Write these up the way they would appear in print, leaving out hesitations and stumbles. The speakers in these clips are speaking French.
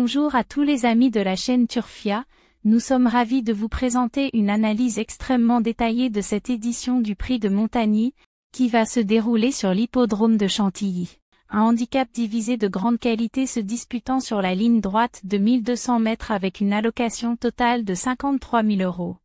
Bonjour à tous les amis de la chaîne Turfia, nous sommes ravis de vous présenter une analyse extrêmement détaillée de cette édition du Prix de Montagny, qui va se dérouler sur l'hippodrome de Chantilly. Un handicap divisé de grande qualité se disputant sur la ligne droite de 1200 mètres avec une allocation totale de 53 000 €.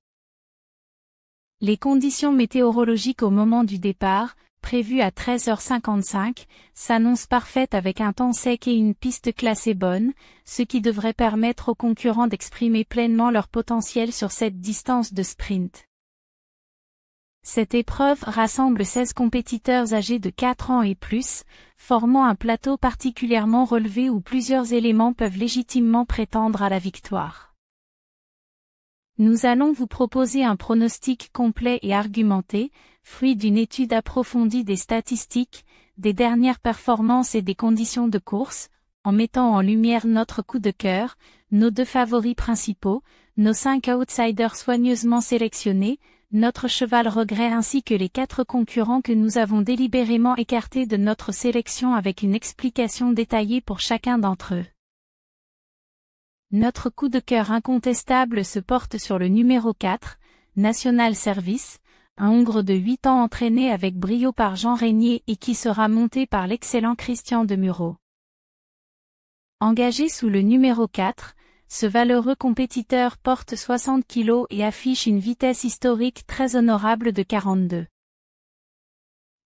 Les conditions météorologiques au moment du départ, prévues à 13h55, s'annoncent parfaites avec un temps sec et une piste classée bonne, ce qui devrait permettre aux concurrents d'exprimer pleinement leur potentiel sur cette distance de sprint. Cette épreuve rassemble 16 compétiteurs âgés de 4 ans et plus, formant un plateau particulièrement relevé où plusieurs éléments peuvent légitimement prétendre à la victoire. Nous allons vous proposer un pronostic complet et argumenté, fruit d'une étude approfondie des statistiques, des dernières performances et des conditions de course, en mettant en lumière notre coup de cœur, nos 2 favoris principaux, nos 5 outsiders soigneusement sélectionnés, notre cheval regret ainsi que les 4 concurrents que nous avons délibérément écartés de notre sélection avec une explication détaillée pour chacun d'entre eux. Notre coup de cœur incontestable se porte sur le numéro 4, National Service, un Hongre de 8 ans entraîné avec brio par Jean Régnier et qui sera monté par l'excellent Christian de Muro. Engagé sous le numéro 4, ce valeureux compétiteur porte 60 kg et affiche une vitesse historique très honorable de 42.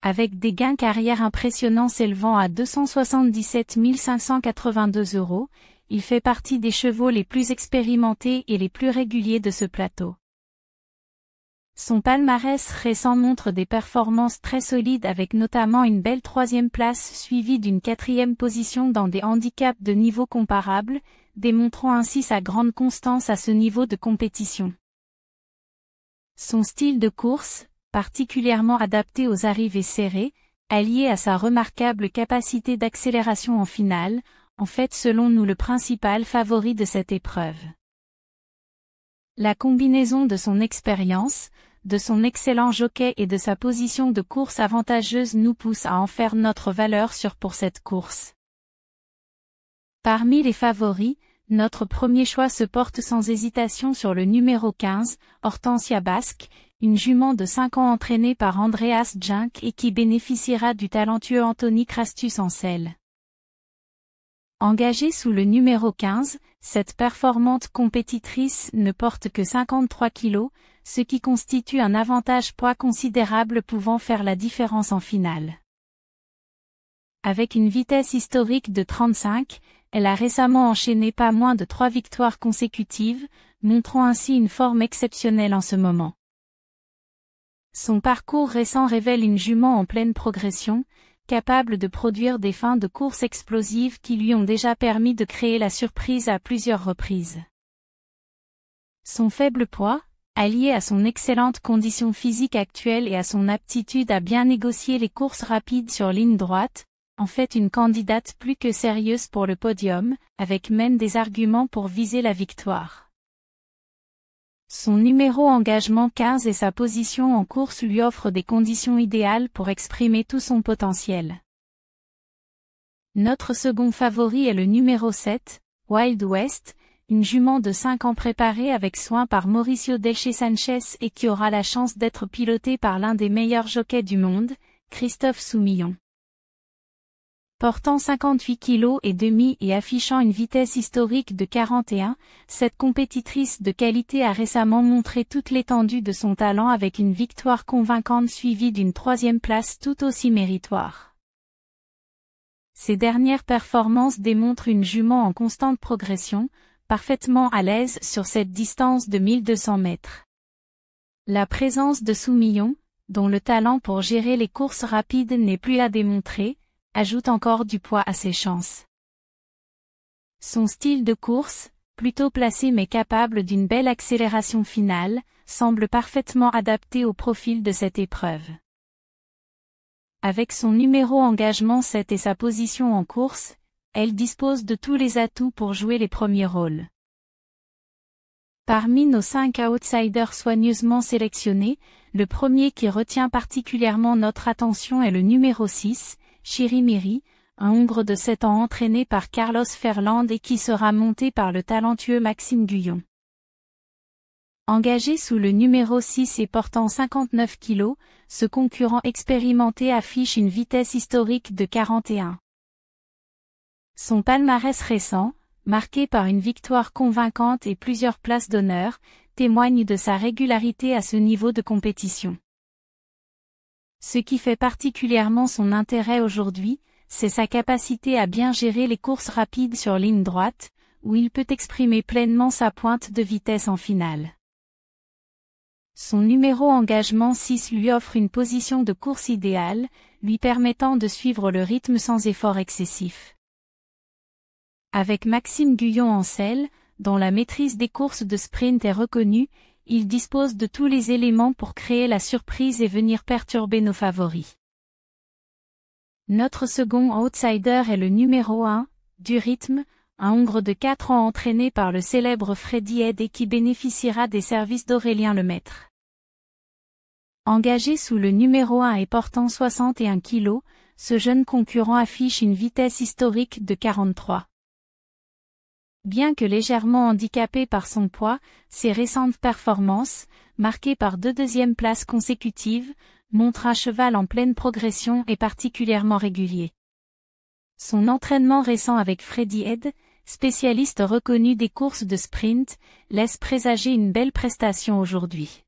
Avec des gains carrière impressionnants s'élevant à 277 582 €, il fait partie des chevaux les plus expérimentés et les plus réguliers de ce plateau. Son palmarès récent montre des performances très solides avec notamment une belle 3e place suivie d'une 4e position dans des handicaps de niveau comparable, démontrant ainsi sa grande constance à ce niveau de compétition. Son style de course, particulièrement adapté aux arrivées serrées, allié à sa remarquable capacité d'accélération en finale, en fait selon nous le principal favori de cette épreuve. La combinaison de son expérience, de son excellent jockey et de sa position de course avantageuse nous pousse à en faire notre valeur sûre pour cette course. Parmi les favoris, notre premier choix se porte sans hésitation sur le numéro 15, Hortensia Basque, une jument de 5 ans entraînée par Andreas Junk et qui bénéficiera du talentueux Anthony Crastus en selle. Engagée sous le numéro 15, cette performante compétitrice ne porte que 53 kg, ce qui constitue un avantage poids considérable pouvant faire la différence en finale. Avec une vitesse historique de 35, elle a récemment enchaîné pas moins de 3 victoires consécutives, montrant ainsi une forme exceptionnelle en ce moment. Son parcours récent révèle une jument en pleine progression, capable de produire des fins de course explosives qui lui ont déjà permis de créer la surprise à plusieurs reprises. Son faible poids, allié à son excellente condition physique actuelle et à son aptitude à bien négocier les courses rapides sur ligne droite, en fait une candidate plus que sérieuse pour le podium, avec même des arguments pour viser la victoire. Son numéro engagement 15 et sa position en course lui offrent des conditions idéales pour exprimer tout son potentiel. Notre second favori est le numéro 7, Wild West, une jument de 5 ans préparée avec soin par Mauricio Delche Sanchez et qui aura la chance d'être pilotée par l'un des meilleurs jockeys du monde, Christophe Soumillon. Portant 58 kg et demi et affichant une vitesse historique de 41, cette compétitrice de qualité a récemment montré toute l'étendue de son talent avec une victoire convaincante suivie d'une 3e place tout aussi méritoire. Ces dernières performances démontrent une jument en constante progression, parfaitement à l'aise sur cette distance de 1200 mètres. La présence de Soumillon, dont le talent pour gérer les courses rapides n'est plus à démontrer, ajoute encore du poids à ses chances. Son style de course, plutôt placé mais capable d'une belle accélération finale, semble parfaitement adapté au profil de cette épreuve. Avec son numéro engagement 7 et sa position en course, elle dispose de tous les atouts pour jouer les premiers rôles. Parmi nos 5 outsiders soigneusement sélectionnés, le premier qui retient particulièrement notre attention est le numéro 6, Chirimiri, un Hongre de 7 ans entraîné par Carlos Ferland et qui sera monté par le talentueux Maxime Guyon. Engagé sous le numéro 6 et portant 59 kg, ce concurrent expérimenté affiche une vitesse historique de 41. Son palmarès récent, marqué par une victoire convaincante et plusieurs places d'honneur, témoigne de sa régularité à ce niveau de compétition. Ce qui fait particulièrement son intérêt aujourd'hui, c'est sa capacité à bien gérer les courses rapides sur ligne droite, où il peut exprimer pleinement sa pointe de vitesse en finale. Son numéro engagement 6 lui offre une position de course idéale, lui permettant de suivre le rythme sans effort excessif. Avec Maxime Guyon en selle, dont la maîtrise des courses de sprint est reconnue, il dispose de tous les éléments pour créer la surprise et venir perturber nos favoris. Notre second outsider est le numéro 1, du rythme, un Hongre de 4 ans entraîné par le célèbre Freddy Head et qui bénéficiera des services d'Aurélien Lemaître. Engagé sous le numéro 1 et portant 61 kg, ce jeune concurrent affiche une vitesse historique de 43. Bien que légèrement handicapé par son poids, ses récentes performances, marquées par 2 deuxièmes places consécutives, montrent un cheval en pleine progression et particulièrement régulier. Son entraînement récent avec Freddy Head, spécialiste reconnu des courses de sprint, laisse présager une belle prestation aujourd'hui.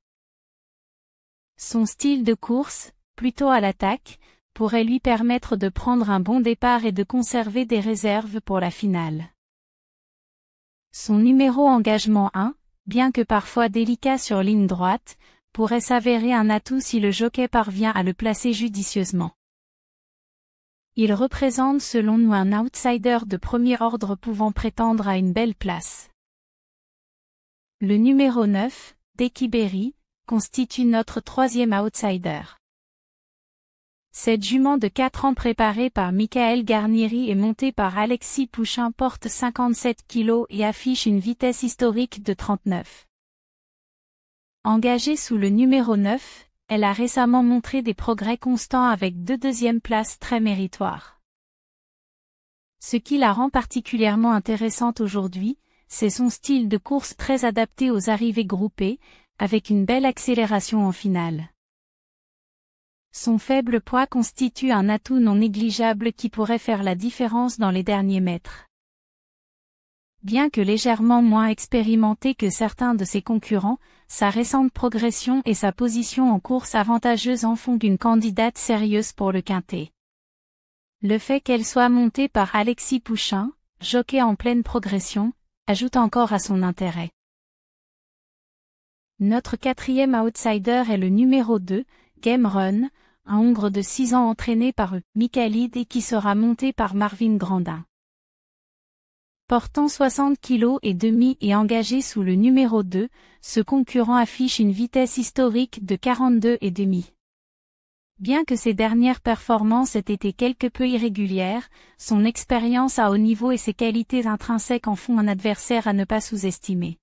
Son style de course, plutôt à l'attaque, pourrait lui permettre de prendre un bon départ et de conserver des réserves pour la finale. Son numéro engagement 1, bien que parfois délicat sur ligne droite, pourrait s'avérer un atout si le jockey parvient à le placer judicieusement. Il représente selon nous un outsider de premier ordre pouvant prétendre à une belle place. Le numéro 9, Dekiberi, constitue notre troisième outsider. Cette jument de 4 ans préparée par Michael Garnieri et montée par Alexis Pouchin porte 57 kg et affiche une vitesse historique de 39. Engagée sous le numéro 9, elle a récemment montré des progrès constants avec 2 deuxièmes places très méritoires. Ce qui la rend particulièrement intéressante aujourd'hui, c'est son style de course très adapté aux arrivées groupées, avec une belle accélération en finale. Son faible poids constitue un atout non négligeable qui pourrait faire la différence dans les derniers mètres. Bien que légèrement moins expérimenté que certains de ses concurrents, sa récente progression et sa position en course avantageuse en font une candidate sérieuse pour le quintet. Le fait qu'elle soit montée par Alexis Pouchin, jockey en pleine progression, ajoute encore à son intérêt. Notre quatrième outsider est le numéro 2, Game Run, un Hongre de 6 ans entraîné par Michael Head et qui sera monté par Marvin Grandin. Portant 60 kg et demi et engagé sous le numéro 2, ce concurrent affiche une vitesse historique de 42 et demi. Bien que ses dernières performances aient été quelque peu irrégulières, son expérience à haut niveau et ses qualités intrinsèques en font un adversaire à ne pas sous-estimer.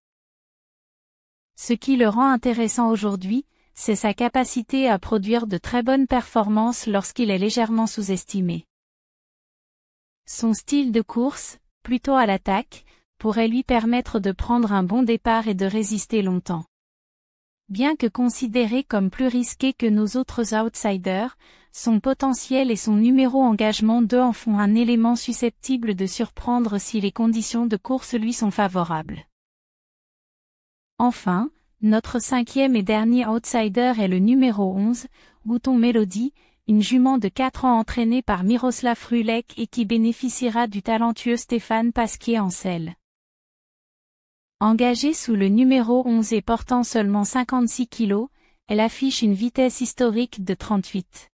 Ce qui le rend intéressant aujourd'hui, c'est sa capacité à produire de très bonnes performances lorsqu'il est légèrement sous-estimé. Son style de course, plutôt à l'attaque, pourrait lui permettre de prendre un bon départ et de résister longtemps. Bien que considéré comme plus risqué que nos autres outsiders, son potentiel et son numéro engagement 2 en font un élément susceptible de surprendre si les conditions de course lui sont favorables. Enfin, notre cinquième et dernier outsider est le numéro 11, Bouton Mélodie, une jument de 4 ans entraînée par Miroslav Rulek et qui bénéficiera du talentueux Stéphane Pasquier en selle. Engagée sous le numéro 11 et portant seulement 56 kg, elle affiche une vitesse historique de 38.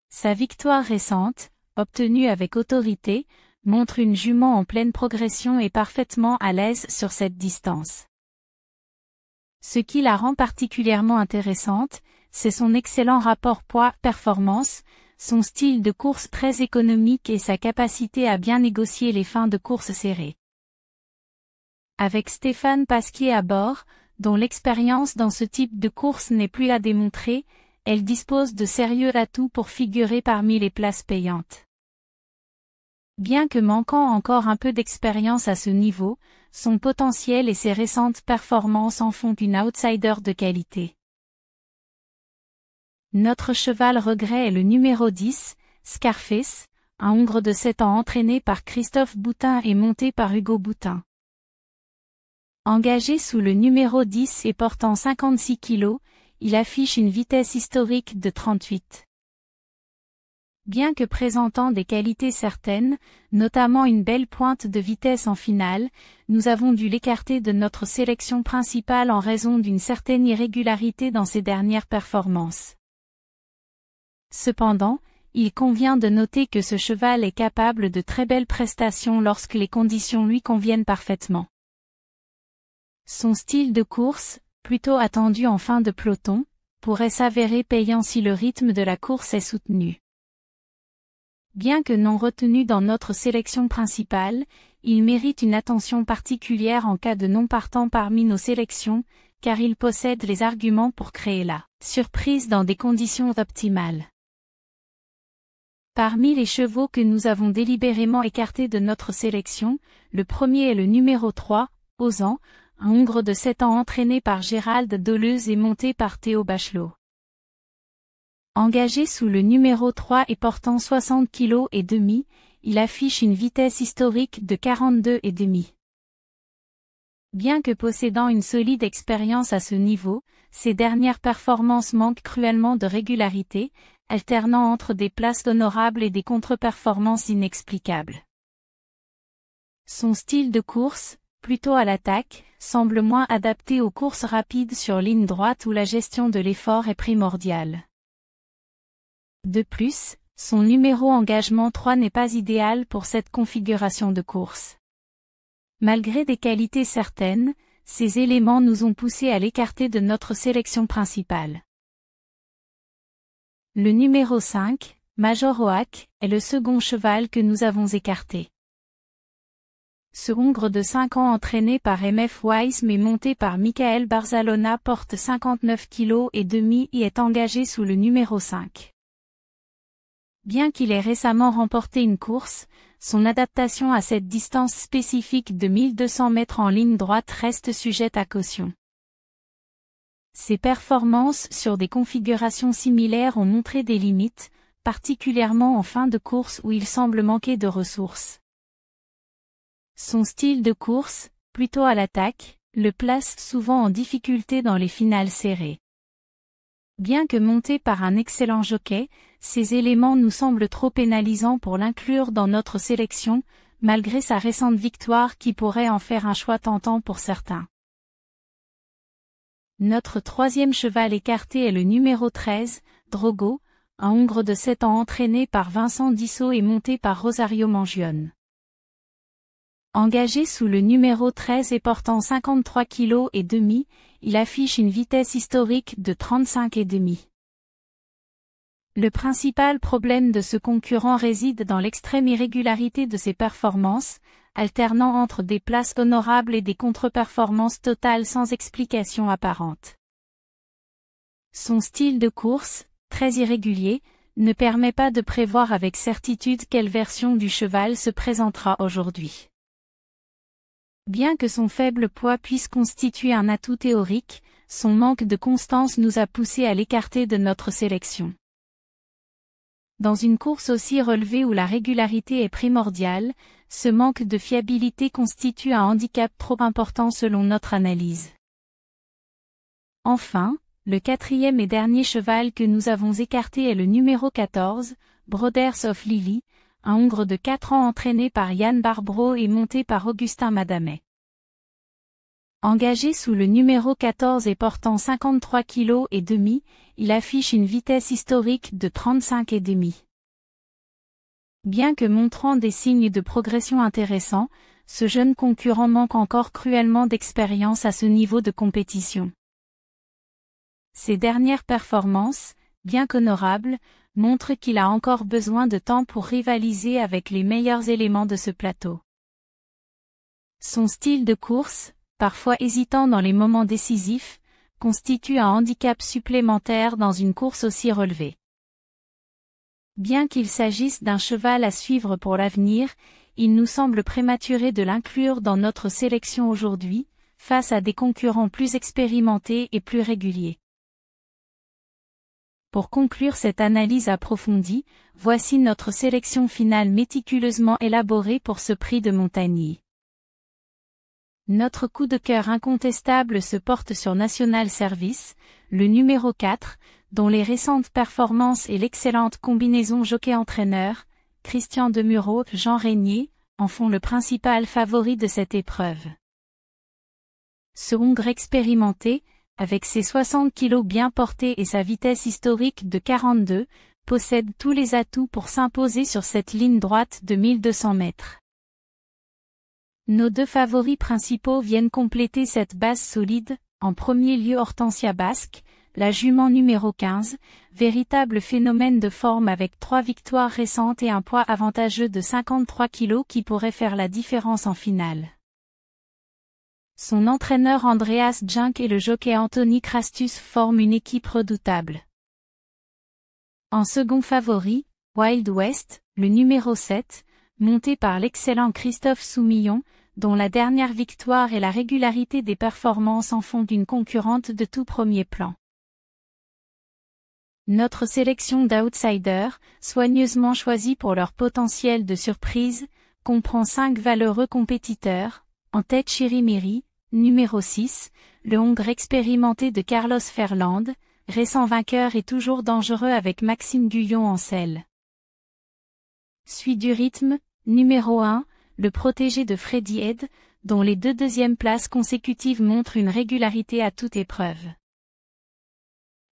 Sa victoire récente, obtenue avec autorité, montre une jument en pleine progression et parfaitement à l'aise sur cette distance. Ce qui la rend particulièrement intéressante, c'est son excellent rapport poids-performance, son style de course très économique et sa capacité à bien négocier les fins de course serrées. Avec Stéphane Pasquier à bord, dont l'expérience dans ce type de course n'est plus à démontrer, elle dispose de sérieux atouts pour figurer parmi les places payantes. Bien que manquant encore un peu d'expérience à ce niveau, son potentiel et ses récentes performances en font une outsider de qualité. Notre cheval regret est le numéro 10, Scarface, un Hongre de 7 ans entraîné par Christophe Boutin et monté par Hugo Boutin. Engagé sous le numéro 10 et portant 56 kg, il affiche une vitesse historique de 38. Bien que présentant des qualités certaines, notamment une belle pointe de vitesse en finale, nous avons dû l'écarter de notre sélection principale en raison d'une certaine irrégularité dans ses dernières performances. Cependant, il convient de noter que ce cheval est capable de très belles prestations lorsque les conditions lui conviennent parfaitement. Son style de course, plutôt attendu en fin de peloton, pourrait s'avérer payant si le rythme de la course est soutenu. Bien que non retenu dans notre sélection principale, il mérite une attention particulière en cas de non partant parmi nos sélections, car il possède les arguments pour créer la surprise dans des conditions optimales. Parmi les chevaux que nous avons délibérément écartés de notre sélection, le premier est le numéro 3, Ozan, un Hongre de 7 ans entraîné par Gérald Deleuze et monté par Théo Bachelot. Engagé sous le numéro 3 et portant 60 kg et demi, il affiche une vitesse historique de 42 et demi. Bien que possédant une solide expérience à ce niveau, ses dernières performances manquent cruellement de régularité, alternant entre des places honorables et des contre-performances inexplicables. Son style de course, plutôt à l'attaque, semble moins adapté aux courses rapides sur ligne droite où la gestion de l'effort est primordiale. De plus, son numéro engagement 3 n'est pas idéal pour cette configuration de course. Malgré des qualités certaines, ces éléments nous ont poussés à l'écarter de notre sélection principale. Le numéro 5, Major Oak, est le second cheval que nous avons écarté. Ce Hongre de 5 ans entraîné par MF Wise mais monté par Michael Barzalona porte 59 kg et demi et est engagé sous le numéro 5. Bien qu'il ait récemment remporté une course, son adaptation à cette distance spécifique de 1200 mètres en ligne droite reste sujette à caution. Ses performances sur des configurations similaires ont montré des limites, particulièrement en fin de course où il semble manquer de ressources. Son style de course, plutôt à l'attaque, le place souvent en difficulté dans les finales serrées. Bien que monté par un excellent jockey, ces éléments nous semblent trop pénalisants pour l'inclure dans notre sélection, malgré sa récente victoire qui pourrait en faire un choix tentant pour certains. Notre troisième cheval écarté est le numéro 13, Drogo, un Hongre de 7 ans entraîné par Vincent Dissot et monté par Rosario Mangione. Engagé sous le numéro 13 et portant 53 kg et demi, il affiche une vitesse historique de 35 et demi. Le principal problème de ce concurrent réside dans l'extrême irrégularité de ses performances, alternant entre des places honorables et des contre-performances totales sans explication apparente. Son style de course, très irrégulier, ne permet pas de prévoir avec certitude quelle version du cheval se présentera aujourd'hui. Bien que son faible poids puisse constituer un atout théorique, son manque de constance nous a poussés à l'écarter de notre sélection. Dans une course aussi relevée où la régularité est primordiale, ce manque de fiabilité constitue un handicap trop important selon notre analyse. Enfin, le quatrième et dernier cheval que nous avons écarté est le numéro 14, Brothers of Lily, un Hongre de 4 ans entraîné par Yann Barbro et monté par Augustin Madamet. Engagé sous le numéro 14 et portant 53 kg et demi, il affiche une vitesse historique de 35 et demi. Bien que montrant des signes de progression intéressants, ce jeune concurrent manque encore cruellement d'expérience à ce niveau de compétition. Ses dernières performances, bien qu'honorables, montrent qu'il a encore besoin de temps pour rivaliser avec les meilleurs éléments de ce plateau. Son style de course, parfois hésitant dans les moments décisifs, constitue un handicap supplémentaire dans une course aussi relevée. Bien qu'il s'agisse d'un cheval à suivre pour l'avenir, il nous semble prématuré de l'inclure dans notre sélection aujourd'hui, face à des concurrents plus expérimentés et plus réguliers. Pour conclure cette analyse approfondie, voici notre sélection finale méticuleusement élaborée pour ce prix de Montagny. Notre coup de cœur incontestable se porte sur National Service, le numéro 4, dont les récentes performances et l'excellente combinaison jockey-entraîneur, Christian Demuro, Jean Régnier, en font le principal favori de cette épreuve. Ce Hongre expérimenté, avec ses 60 kilos bien portés et sa vitesse historique de 42, possède tous les atouts pour s'imposer sur cette ligne droite de 1200 mètres. Nos deux favoris principaux viennent compléter cette base solide, en premier lieu Hortensia Basque, la jument numéro 15, véritable phénomène de forme avec 3 victoires récentes et un poids avantageux de 53 kg qui pourrait faire la différence en finale. Son entraîneur Andreas Junk et le jockey Anthony Crastus forment une équipe redoutable. En second favori, Wild West, le numéro 7, monté par l'excellent Christophe Soumillon, dont la dernière victoire et la régularité des performances en font d'une concurrente de tout premier plan. Notre sélection d'outsiders, soigneusement choisis pour leur potentiel de surprise, comprend 5 valeureux compétiteurs, en tête Chirimiri, numéro 6, le Hongre expérimenté de Carlos Ferland, récent vainqueur et toujours dangereux avec Maxime Guyon en selle. Suit du rythme, numéro 1, le protégé de Freddy Head, dont les 2 deuxièmes places consécutives montrent une régularité à toute épreuve.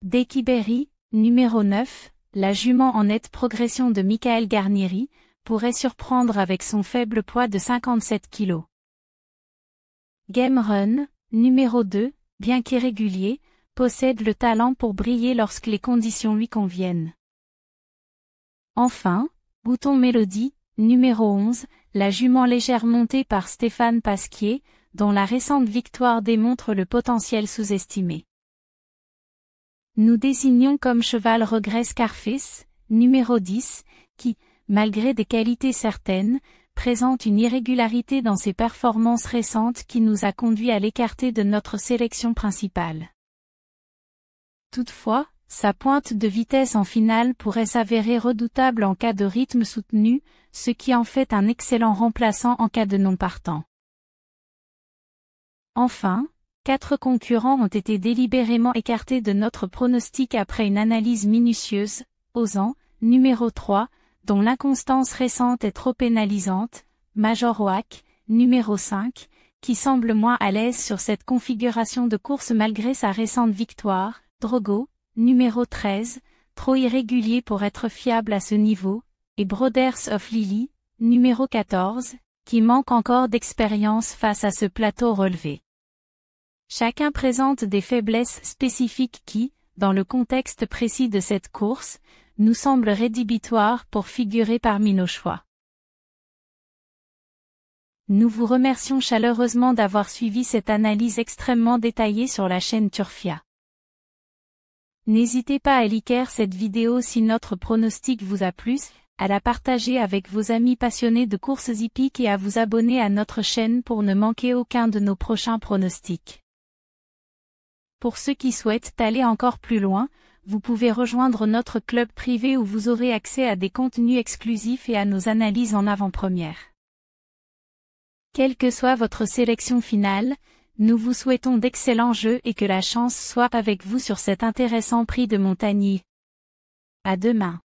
Dekiberi, numéro 9, la jument en nette progression de Michael Garnieri, pourrait surprendre avec son faible poids de 57 kg. Game Run, numéro 2, bien qu'irrégulier, possède le talent pour briller lorsque les conditions lui conviennent. Enfin, Bouton Mélodie, numéro 11, la jument légère montée par Stéphane Pasquier, dont la récente victoire démontre le potentiel sous-estimé. Nous désignons comme cheval regret Scarface, numéro 10, qui, malgré des qualités certaines, présente une irrégularité dans ses performances récentes qui nous a conduit à l'écarter de notre sélection principale. Toutefois, sa pointe de vitesse en finale pourrait s'avérer redoutable en cas de rythme soutenu, ce qui en fait un excellent remplaçant en cas de non-partant. Enfin, 4 concurrents ont été délibérément écartés de notre pronostic après une analyse minutieuse, Ozan, numéro 3, dont l'inconstance récente est trop pénalisante, Major Oak, numéro 5, qui semble moins à l'aise sur cette configuration de course malgré sa récente victoire, Drogo, numéro 13, trop irrégulier pour être fiable à ce niveau, et Brothers of Lily, numéro 14, qui manque encore d'expérience face à ce plateau relevé. Chacun présente des faiblesses spécifiques qui, dans le contexte précis de cette course, nous semblent rédhibitoires pour figurer parmi nos choix. Nous vous remercions chaleureusement d'avoir suivi cette analyse extrêmement détaillée sur la chaîne Turfia. N'hésitez pas à liker cette vidéo si notre pronostic vous a plu, à la partager avec vos amis passionnés de courses hippiques et à vous abonner à notre chaîne pour ne manquer aucun de nos prochains pronostics. Pour ceux qui souhaitent aller encore plus loin, vous pouvez rejoindre notre club privé où vous aurez accès à des contenus exclusifs et à nos analyses en avant-première. Quelle que soit votre sélection finale, nous vous souhaitons d'excellents jeux et que la chance soit avec vous sur cet intéressant prix de Montagny. À demain.